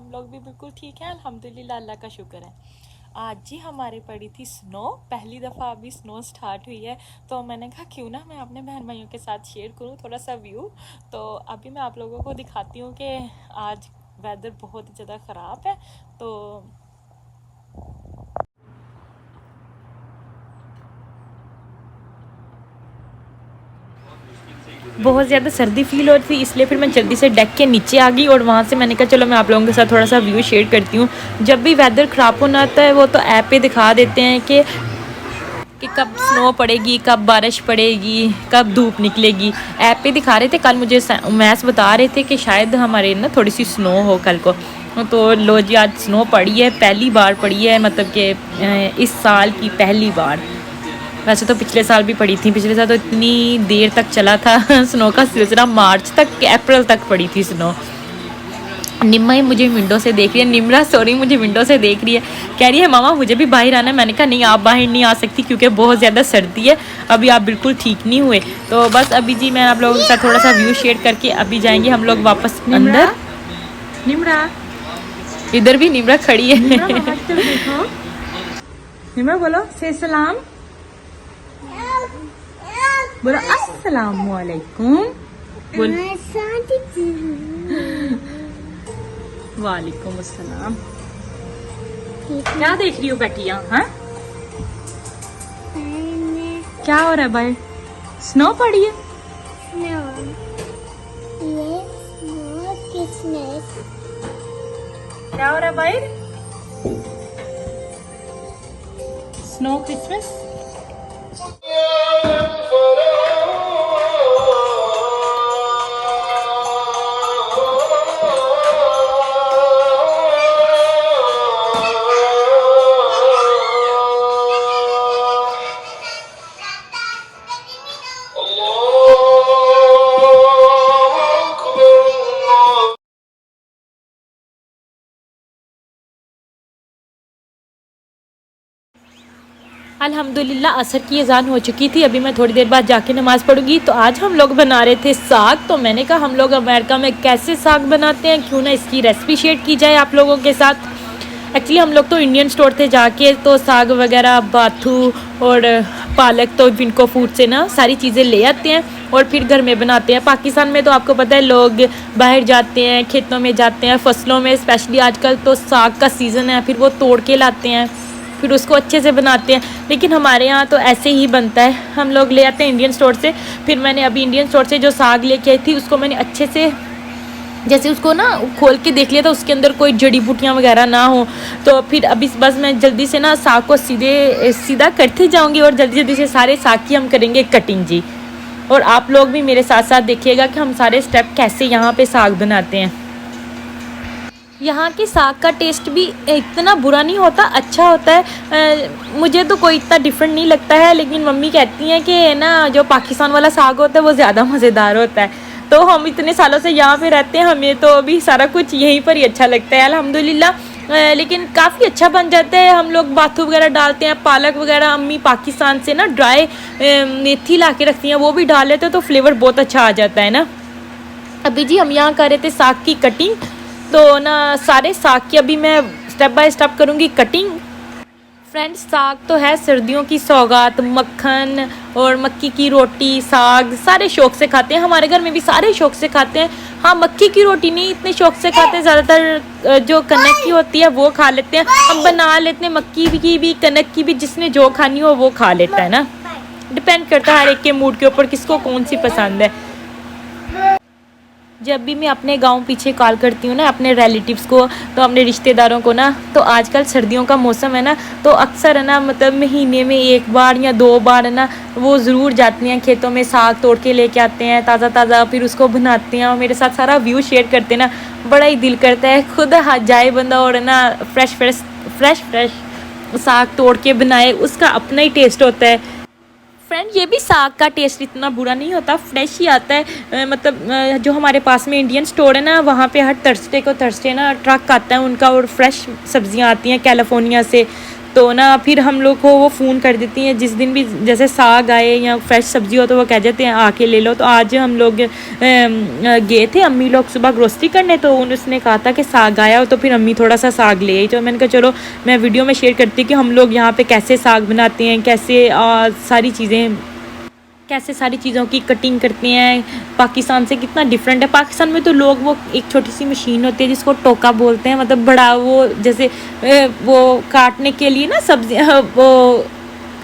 हम लोग भी बिल्कुल ठीक हैं, अल्हम्दुलिल्लाह, अल्लाह का शुक्र है। आज जी हमारे पड़ी थी स्नो, पहली दफ़ा अभी स्नो स्टार्ट हुई है, तो मैंने कहा क्यों ना मैं अपने बहन भाइयों के साथ शेयर करूं थोड़ा सा व्यू। तो अभी मैं आप लोगों को दिखाती हूँ कि आज वेदर बहुत ही ज़्यादा ख़राब है। तो बहुत ज़्यादा सर्दी फील हो रही थी, इसलिए फिर मैं जल्दी से डेक के नीचे आ गई और वहाँ से मैंने कहा चलो मैं आप लोगों के साथ थोड़ा सा व्यू शेयर करती हूँ। जब भी वेदर ख़राब होना आता है वो तो ऐप पे दिखा देते हैं कि कब स्नो पड़ेगी, कब बारिश पड़ेगी, कब धूप निकलेगी। ऐप पे दिखा रहे थे। कल मुझे मैथ्स बता रहे थे कि शायद हमारे ना थोड़ी सी स्नो हो कल को। तो लो जी आज स्नो पड़ी है, पहली बार पड़ी है, मतलब कि इस साल की पहली बार। वैसे तो पिछले साल भी पड़ी थी, पिछले साल तो इतनी देर तक चला था स्नो का सिलसिला, मार्च तक, अप्रैल तक पड़ी थी स्नो। निम्मा ही मुझे विंडो से देख रही है, निम्रा सॉरी मुझे विंडो से देख रही है, कह रही है मामा मुझे भी बाहर आना है। मैंने कहा नहीं आप बाहर नहीं आ सकती क्योंकि बहुत ज़्यादा सर्दी है, अभी आप बिल्कुल ठीक नहीं हुए। तो बस अभी जी मैं आप लोगों के साथ थोड़ा सा व्यू शेयर करके अभी जाएंगे हम लोग वापस अंदर। निम्रा इधर भी निम्रा खड़ी है। निम्रा बोलो से सलाम, बोलो अस्सलाम वालेकुम। वालेकुम अस्सलाम। क्या देख रही हो बेटिया? हाँ क्या हो रहा है भाई? स्नो पड़ी है? क्या हो रहा है भाई? Snow Christmas. अल्हम्दुलिल्लाह असर की अजान हो चुकी थी, अभी मैं थोड़ी देर बाद जाके नमाज़ पढ़ूंगी। तो आज हम लोग बना रहे थे साग। तो मैंने कहा हम लोग अमेरिका में कैसे साग बनाते हैं, क्यों ना इसकी रेसिपी शेयर की जाए आप लोगों के साथ। एक्चुअली हम लोग तो इंडियन स्टोर थे जाके तो साग वगैरह, बाथू और पालक, तो विनको फूड से ना सारी चीज़ें ले आते हैं और फिर घर में बनाते हैं। पाकिस्तान में तो आपको पता है लोग बाहर जाते हैं, खेतों में जाते हैं, फसलों में, स्पेशली आजकल तो साग का सीज़न है, फिर वो तोड़ के लाते हैं, फिर उसको अच्छे से बनाते हैं। लेकिन हमारे यहाँ तो ऐसे ही बनता है, हम लोग ले आते हैं इंडियन स्टोर से। फिर मैंने अभी इंडियन स्टोर से जो साग लेके आई थी उसको मैंने अच्छे से, जैसे उसको ना खोल के देख लिया था उसके अंदर कोई जड़ी बूटियाँ वगैरह ना हो। तो फिर अभी बस मैं जल्दी से ना साग को सीधा करते जाऊँगी और जल्दी जल्दी से सारे साग की हम करेंगे कटिंग जी। और आप लोग भी मेरे साथ साथ देखिएगा कि हम सारे स्टेप कैसे यहाँ पे साग बनाते हैं। यहाँ के साग का टेस्ट भी इतना बुरा नहीं होता, अच्छा होता है। मुझे तो कोई इतना डिफरेंट नहीं लगता है, लेकिन मम्मी कहती हैं कि ना जो पाकिस्तान वाला साग होता है वो ज़्यादा मज़ेदार होता है। तो हम इतने सालों से यहाँ पे रहते हैं, हमें तो अभी सारा कुछ यहीं पर ही अच्छा लगता है अल्हम्दुलिल्लाह। लेकिन काफ़ी अच्छा बन जाता है। हम लोग बाथू वगैरह डालते हैं, पालक वगैरह अम्मी पाकिस्तान से ना ड्राई मेथी ला के रखती हैं, वो भी डाल लेते हैं तो फ्लेवर बहुत अच्छा आ जाता है ना। अभी जी हम यहाँ कर रहे थे साग की कटिंग। तो ना सारे साग की अभी मैं स्टेप बाय स्टेप करूँगी कटिंग। फ्रेंड्स साग तो है सर्दियों की सौगात, मक्खन और मक्की की रोटी, साग सारे शौक से खाते हैं, हमारे घर में भी सारे शौक से खाते हैं। हाँ मक्की की रोटी नहीं इतने शौक से खाते, ज़्यादातर जो कनक की होती है वो खा लेते हैं। हम बना लेते हैं मक्की की भी, कनक की भी, जिसने जो खानी हो वो खा लेता है ना। डिपेंड करता है हर एक के मूड के ऊपर किसको कौन सी पसंद है। जब भी मैं अपने गांव पीछे कॉल करती हूँ ना अपने रिलेटिव्स को, तो अपने रिश्तेदारों को ना, तो आजकल सर्दियों का मौसम है ना, तो अक्सर है ना मतलब महीने में 1 बार या 2 बार है ना वो ज़रूर जाती हैं खेतों में, साग तोड़ के लेके आते हैं ताज़ा ताज़ा, फिर उसको बनाते हैं और मेरे साथ सारा व्यू शेयर करते हैं ना। बड़ा ही दिल करता है खुद हाथ जाए बंदा और है ना फ्रेश साग तोड़ के बनाए, उसका अपना ही टेस्ट होता है। फ्रेंड ये भी साग का टेस्ट इतना बुरा नहीं होता, फ्रेश ही आता है। मतलब जो हमारे पास में इंडियन स्टोर है ना, वहाँ पे हर थर्सडे को ना ट्रक आता है उनका और फ्रेश सब्जियाँ आती हैं कैलिफोर्निया से। तो ना फिर हम लोग को वो फ़ोन कर देती हैं जिस दिन भी, जैसे साग आए या फ्रेश सब्ज़ी हो तो वो कह देते हैं आके ले लो। तो आज हम लोग गए थे अम्मी लोग सुबह ग्रोसरी करने, तो उसने कहा था कि साग आया हो, तो फिर अम्मी थोड़ा सा साग ले आई। तो मैंने कहा चलो मैं वीडियो में शेयर करती कि हम लोग यहाँ पे कैसे साग बनाते हैं, कैसे सारी चीज़ों की कटिंग करते हैं। पाकिस्तान से कितना डिफरेंट है। पाकिस्तान में तो लोग वो एक छोटी सी मशीन होती है जिसको टोका बोलते हैं, मतलब बड़ा वो जैसे वो काटने के लिए ना सब्जी, वो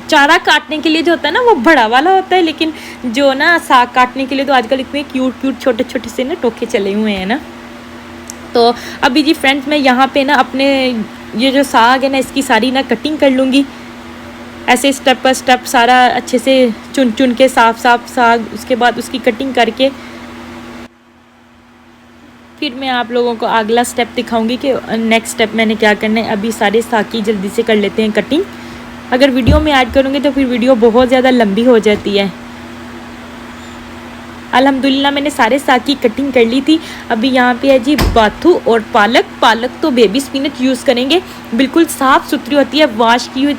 चारा काटने के लिए जो होता है ना वो बड़ा वाला होता है, लेकिन जो ना साग काटने के लिए तो आजकल इतने क्यूट क्यूट छोटे छोटे से ना टोके चले हुए हैं ना। तो अभी जी फ्रेंड्स मैं यहाँ पे ना अपने ये जो साग है ना इसकी सारी ना कटिंग कर लूँगी, ऐसे स्टेप बाय स्टेप सारा अच्छे से चुन चुन के साफ साग, उसके बाद उसकी कटिंग करके फिर मैं आप लोगों को अगला स्टेप दिखाऊंगी कि नेक्स्ट स्टेप मैंने क्या करना है। अभी सारे साग की जल्दी से कर लेते हैं कटिंग, अगर वीडियो में ऐड करूँगी तो फिर वीडियो बहुत ज़्यादा लंबी हो जाती है। अल्हम्दुलिल्लाह मैंने सारे साग की कटिंग कर ली थी। अभी यहाँ पे है जी बाथू और पालक तो बेबी स्पिनच यूज़ करेंगे, बिल्कुल साफ़ सुथरी होती है, वॉश की हुई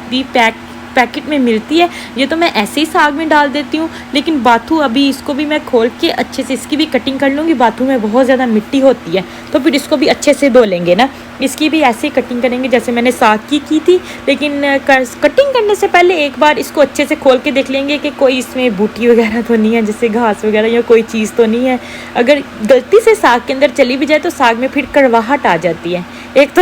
पैकेट में मिलती है। ये तो मैं ऐसे ही साग में डाल देती हूँ, लेकिन बाथू अभी इसको भी मैं खोल के अच्छे से इसकी भी कटिंग कर लूँगी। बाथू में बहुत ज़्यादा मिट्टी होती है तो फिर इसको भी अच्छे से धो लेंगे ना, इसकी भी ऐसे ही कटिंग करेंगे जैसे मैंने साग की थी। लेकिन कटिंग करने से पहले एक बार इसको अच्छे से खोल के देख लेंगे कि कोई इसमें बूटी वगैरह तो नहीं है, जैसे घास वगैरह या कोई चीज़ तो नहीं है। अगर गलती से साग के अंदर चली भी जाए तो साग में फिर कड़वाहट आ जाती है। एक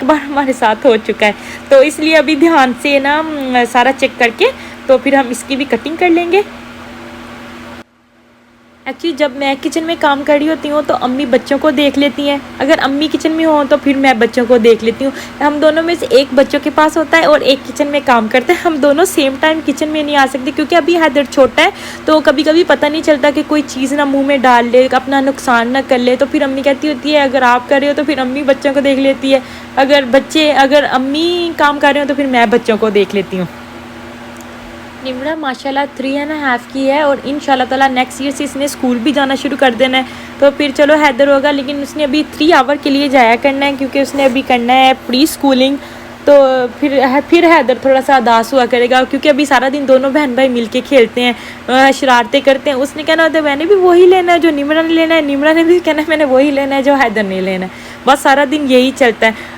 बार हमारे साथ हो चुका है, तो इसलिए अभी ध्यान से ना सारा चेक करके तो फिर हम इसकी भी कटिंग कर लेंगे। एक्चुअली जब मैं किचन में काम कर रही होती हूँ तो अम्मी बच्चों को देख लेती हैं, अगर अम्मी किचन में हो तो फिर मैं बच्चों को देख लेती हूँ। हम दोनों में से एक बच्चों के पास होता है और एक किचन में काम करता है। हम दोनों सेम टाइम किचन में नहीं आ सकते क्योंकि अभी हैदर छोटा है, तो कभी कभी पता नहीं चलता कि कोई चीज़ ना मुँह में डाल ले, अपना नुकसान ना कर ले। तो फिर अम्मी कहती होती है अगर आप कर रहे हो तो फिर अम्मी बच्चों को देख लेती है, अगर अम्मी काम कर रहे हो तो फिर मैं बच्चों को देख लेती हूँ। निमरा माशाल्लाह 3.5 की है और इंशाल्लाह ताला नेक्स्ट ईयर से इसने स्कूल भी जाना शुरू कर देना है, तो फिर चलो हैदर होगा। लेकिन उसने अभी 3 आवर के लिए जाया करना है क्योंकि उसने अभी करना है प्री स्कूलिंग। तो फिर हैदर थोड़ा सा उदास हुआ करेगा क्योंकि अभी सारा दिन दोनों बहन भाई मिलके खेलते हैं, शरारतें करते हैं। उसने कहना होता है मैंने भी वही लेना है जो निमरा ने लेना है, निमरा ने भी कहना है मैंने वही लेना है जो हैदर ने लेना है। बस सारा दिन यही चलता है।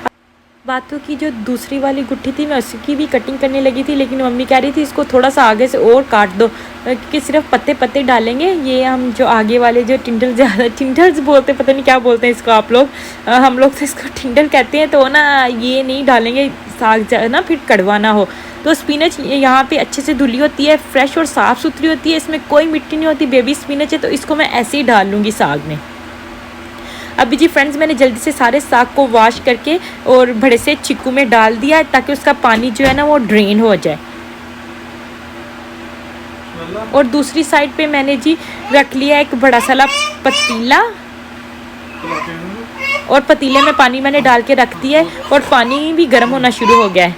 बातों की जो दूसरी वाली गुट्ठी थी मैं उसकी भी कटिंग करने लगी थी, लेकिन मम्मी कह रही थी इसको थोड़ा सा आगे से और काट दो क्योंकि सिर्फ पत्ते डालेंगे। ये हम जो आगे वाले जो टिंडल्स बोलते, पता नहीं क्या बोलते हैं इसको आप लोग, हम लोग तो इसको टिंडल कहते हैं। तो ना ये नहीं डालेंगे साग ना फिर कड़वा ना हो। तो स्पिनच यहाँ पे अच्छे से धुली होती है, फ्रेश और साफ़ सुथरी होती है, इसमें कोई मिट्टी नहीं होती, बेबी स्पिनच है। तो इसको मैं ऐसे ही डाल लूँगी साग में। अभी जी फ्रेंड्स मैंने जल्दी से सारे साग को वॉश करके और बड़े से चिक्कू में डाल दिया है ताकि उसका पानी जो है ना वो ड्रेन हो जाए। और दूसरी साइड पे मैंने जी रख लिया एक बड़ा साला पतीला और पतीले में पानी मैंने डाल के रख दिया है और पानी भी गर्म होना शुरू हो गया है।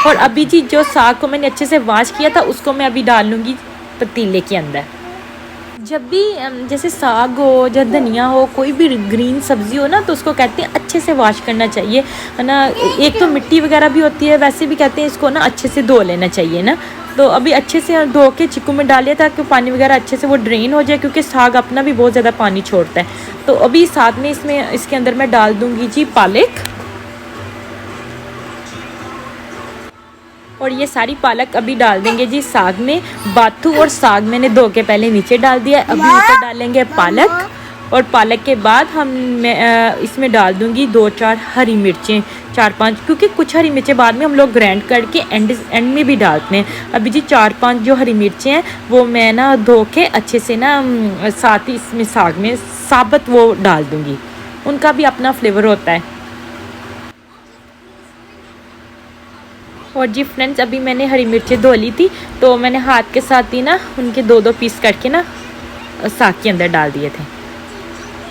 और अभी जी जो साग को मैंने अच्छे से वॉश किया था उसको मैं अभी डाल लूँगी पतीले के अंदर। जब भी जैसे साग हो या धनिया हो, कोई भी ग्रीन सब्ज़ी हो ना, तो उसको कहते हैं अच्छे से वॉश करना चाहिए, है ना। एक तो मिट्टी वगैरह भी होती है, वैसे भी कहते हैं इसको ना अच्छे से धो लेना चाहिए ना। तो अभी अच्छे से धो के चिक्कू में डालिए ताकि पानी वगैरह अच्छे से वो ड्रेन हो जाए क्योंकि साग अपना भी बहुत ज़्यादा पानी छोड़ता है। तो अभी साथ में इसके अंदर मैं डाल दूँगी जी पालक, और ये सारी पालक अभी डाल देंगे जी साग में। बाथू और साग मैंने धो के पहले नीचे डाल दिया, अभी ऊपर डालेंगे पालक। और पालक के बाद इसमें डाल दूंगी 2-4 हरी मिर्चें, 4-5, क्योंकि कुछ हरी मिर्चें बाद में हम लोग ग्राइंड करके एंड में भी डालते हैं। अभी जी 4-5 जो हरी मिर्चें हैं वो मैं ना धो के अच्छे से ना साथ ही इसमें साग में साबुत वो डाल दूँगी, उनका भी अपना फ्लेवर होता है। और जी फ्रेंड्स अभी मैंने हरी मिर्चें धो ली थी तो मैंने हाथ के साथ ही ना उनके 2-2 पीस करके ना साग के अंदर डाल दिए थे।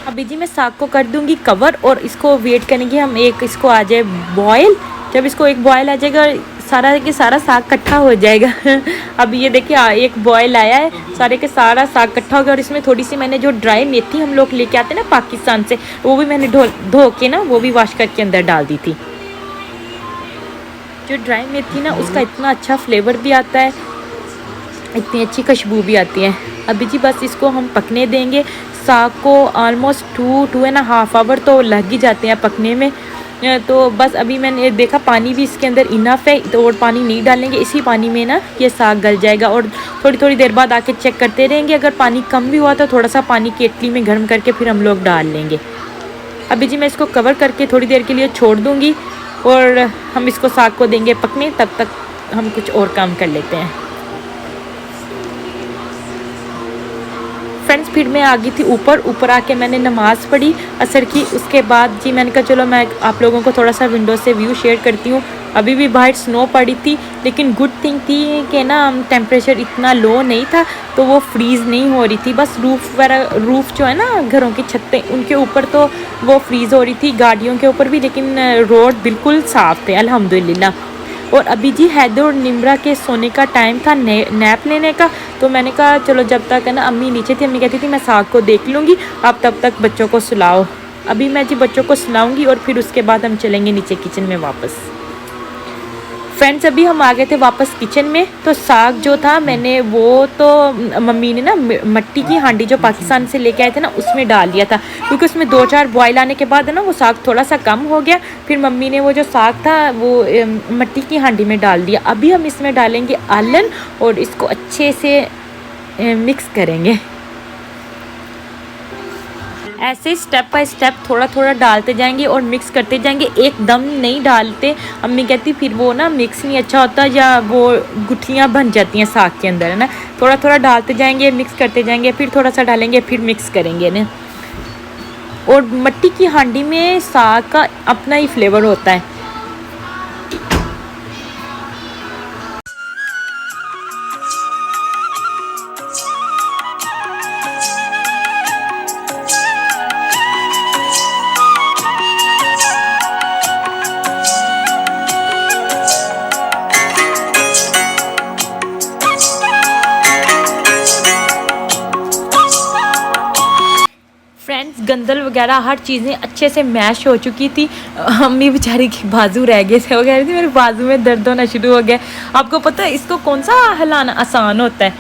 अभी जी मैं साग को कर दूंगी कवर और इसको वेट करेंगे हम, एक इसको आ जाए बॉयल। जब इसको एक बॉयल आ जाएगा सारा के सारा साग इकट्ठा हो जाएगा। अभी ये देखिए एक बॉयल आया है, सारे के सारा साग इकट्ठा हो गया। और इसमें थोड़ी सी मैंने जो ड्राई मेथी हम लोग लेके आते हैं ना पाकिस्तान से, वो भी मैंने धो के ना वो भी वॉश करके अंदर डाल दी थी। जो ड्राई मेथी ना उसका इतना अच्छा फ्लेवर भी आता है, इतनी अच्छी खुशबू भी आती है। अभी जी बस इसको हम पकने देंगे। साग को ऑलमोस्ट 2-2.5 आवर तो लग ही जाते हैं पकने में। तो बस अभी मैंने देखा पानी भी इसके अंदर इनफ है, तो और पानी नहीं डालेंगे, इसी पानी में ना ये साग गल जाएगा। और थोड़ी थोड़ी देर बाद आके चेक करते रहेंगे, अगर पानी कम भी हुआ तो थोड़ा सा पानी केटली में गर्म करके फिर हम लोग डाल लेंगे। अभी जी मैं इसको कवर करके थोड़ी देर के लिए छोड़ दूँगी और हम इसको साग को देंगे पकने, तब तक हम कुछ और काम कर लेते हैं। फ्रेंड्स फिर मैं आ गई थी ऊपर आके मैंने नमाज़ पढ़ी असर की। उसके बाद जी मैंने कहा चलो मैं आप लोगों को थोड़ा सा विंडो से व्यू शेयर करती हूँ। अभी भी बाहर स्नो पड़ी थी, लेकिन गुड थिंग थी कि ना टेम्परेचर इतना लो नहीं था, तो वो फ्रीज़ नहीं हो रही थी। बस रूफ़ जो है ना घरों की छतें, उनके ऊपर तो वो फ्रीज़ हो रही थी, गाड़ियों के ऊपर भी, लेकिन रोड बिल्कुल साफ़ थे अल्हम्दुलिल्लाह। और अभी जी हैदर और निम्रा के सोने का टाइम था, नैप लेने का। तो मैंने कहा चलो जब तक है ना अम्मी नीचे थी, अम्मी कहती थी मैं साग को देख लूँगी, आप तब तक बच्चों को सुलाओ। अभी मैं जी बच्चों को सुलाऊँगी और फिर उसके बाद हम चलेंगे नीचे किचन में वापस। फ्रेंड्स अभी हम आ गए थे वापस किचन में। तो साग जो था मैंने वो तो मम्मी ने ना मिट्टी की हांडी जो पाकिस्तान से लेके आए थे ना उसमें डाल दिया था, क्योंकि उसमें 2-4 बॉयल आने के बाद है ना वो साग थोड़ा सा कम हो गया। फिर मम्मी ने वो जो साग था वो मिट्टी की हांडी में डाल दिया। अभी हम इसमें डालेंगे आलन और इसको अच्छे से मिक्स करेंगे। ऐसे स्टेप बाय स्टेप थोड़ा थोड़ा डालते जाएंगे और मिक्स करते जाएंगे, एकदम नहीं डालते। अम्मी कहती फिर वो ना मिक्स नहीं अच्छा होता या वो गुठलियाँ बन जाती हैं साग के अंदर, है ना। थोड़ा थोड़ा डालते जाएंगे, मिक्स करते जाएंगे, फिर थोड़ा सा डालेंगे, फिर मिक्स करेंगे ना। और मिट्टी की हांडी में साग का अपना ही फ्लेवर होता है। फ्रेंड्स गंदल वगैरह हर चीज़ें अच्छे से मैश हो चुकी थी। अम्मी बेचारी के बाजू रह गए थे, वो कह रही थी मेरे बाजू में दर्द होना शुरू हो गया। आपको पता है इसको कौन सा हिलाना आसान होता है,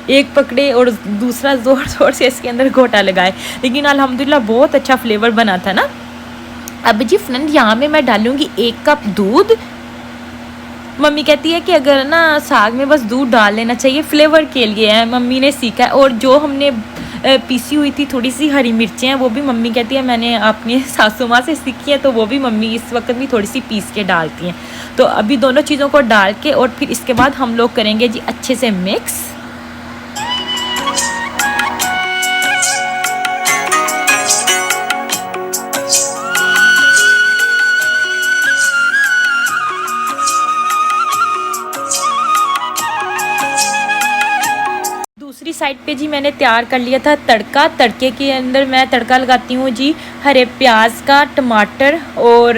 एक पकड़े और दूसरा ज़ोर ज़ोर से इसके अंदर घोटा लगाए। लेकिन अल्हम्दुलिल्लाह बहुत अच्छा फ्लेवर बना था ना। अब जी फ्रेंड यहाँ में मैं डालूँगी 1 कप दूध। मम्मी कहती है कि अगर ना साग में बस दूध डाल लेना चाहिए, फ्लेवर के लिए है, मम्मी ने सीखा है। और जो हमने पीसी हुई थी थोड़ी सी हरी मिर्चें हैं, वो भी मम्मी कहती है मैंने अपनी सासू माँ से सीखी है, तो वो भी मम्मी इस वक्त भी थोड़ी सी पीस के डालती हैं। तो अभी दोनों चीज़ों को डाल के और फिर इसके बाद हम लोग करेंगे जी अच्छे से मिक्स। दूसरी साइड पे जी मैंने तैयार कर लिया था तड़का। तड़के के अंदर मैं तड़का लगाती हूँ जी हरे प्याज का, टमाटर और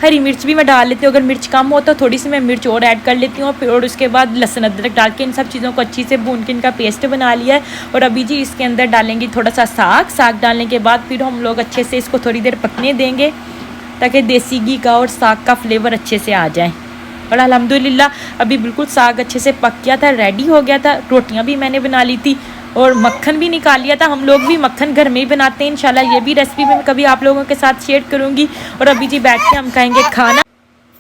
हरी मिर्च भी मैं डाल लेती हूँ। अगर मिर्च कम हो तो थोड़ी सी मैं मिर्च और ऐड कर लेती हूँ। फिर और उसके बाद लहसुन अदरक डाल के इन सब चीज़ों को अच्छी से भून के इनका पेस्ट बना लिया है। और अभी जी इसके अंदर डालेंगे थोड़ा सा साग डालने के बाद फिर हम लोग अच्छे से इसको थोड़ी देर पकने देंगे, ताकि देसी घी का और साग का फ्लेवर अच्छे से आ जाए। और अल्हम्दुलिल्लाह अभी बिल्कुल साग अच्छे से पक गया था, रेडी हो गया था। रोटियां भी मैंने बना ली थी और मक्खन भी निकाल लिया था। हम लोग भी मक्खन घर में ही बनाते हैं, इंशाल्लाह ये भी रेसिपी मैं कभी आप लोगों के साथ शेयर करूंगी। और अभी जी बैठ के हम खाएंगे खाना।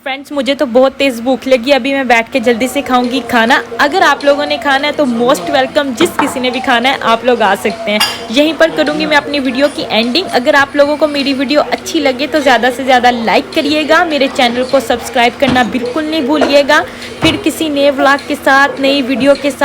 फ्रेंड्स मुझे तो बहुत तेज़ भूख लगी, अभी मैं बैठ के जल्दी से खाऊंगी खाना। अगर आप लोगों ने खाना है तो मोस्ट वेलकम, जिस किसी ने भी खाना है आप लोग आ सकते हैं। यहीं पर करूंगी मैं अपनी वीडियो की एंडिंग। अगर आप लोगों को मेरी वीडियो अच्छी लगे तो ज़्यादा से ज़्यादा लाइक करिएगा, मेरे चैनल को सब्सक्राइब करना बिल्कुल नहीं भूलिएगा। फिर किसी नए व्लॉग के साथ, नई वीडियो के साथ